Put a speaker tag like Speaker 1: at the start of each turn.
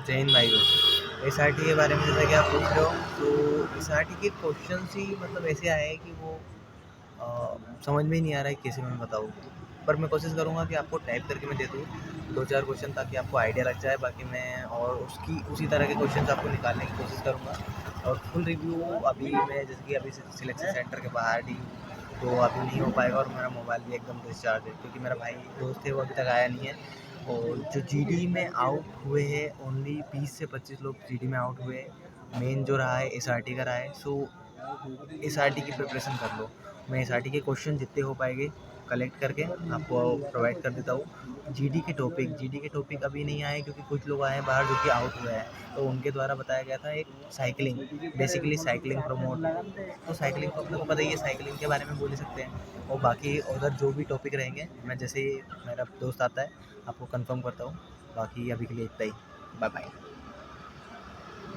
Speaker 1: जय हिंद भाइयों। एसआरटी के बारे में जैसा कि आप पूछ रहे हो, तो एसआरटी के क्वेश्चन ही मतलब ऐसे आए हैं कि वो समझ में ही नहीं आ रहा है कैसे मैं बताऊँ। पर मैं कोशिश करूँगा कि आपको टाइप करके मैं दे दूँ 2-4 क्वेश्चन, ताकि आपको आइडिया लग जाए। बाकी मैं और उसकी उसी तरह के क्वेश्चंस आपको निकालने की कोशिश करूँगा। और फुल रिव्यू अभी मैं, जैसे कि अभी सिलेक्शन सेंटर के बाहर ही हूँ, तो अभी नहीं हो पाएगा। और मेरा मोबाइल भी एकदम डिस्चार्ज है, क्योंकि मेरा भाई दोस्त है वो अभी तक आया नहीं है। और जो जीडी में आउट हुए हैं, ओनली 20 से 25 लोग जीडी में आउट हुए हैं। मेन जो रहा है एसआरटी का रहा है। सो एसआरटी की प्रिपरेशन कर लो। मैं एसआरटी के क्वेश्चन जितने हो पाएंगे कलेक्ट करके आपको प्रोवाइड कर देता हूँ। जीडी के टॉपिक अभी नहीं आए, क्योंकि कुछ लोग आए हैं बाहर जो कि आउट हुए हैं, तो उनके द्वारा बताया गया था एक साइकिलिंग, बेसिकली साइकिलिंग प्रमोट। तो साइकिलिंग तो अपने को पता ही है, साइकिलिंग के बारे में बोल ही सकते हैं। और बाकी उधर जो भी टॉपिक रहेंगे, मैं जैसे ही मेरा दोस्त आता है आपको कंफर्म करता हूँ। बाकी अभी के लिए इतना ही। Bye bye.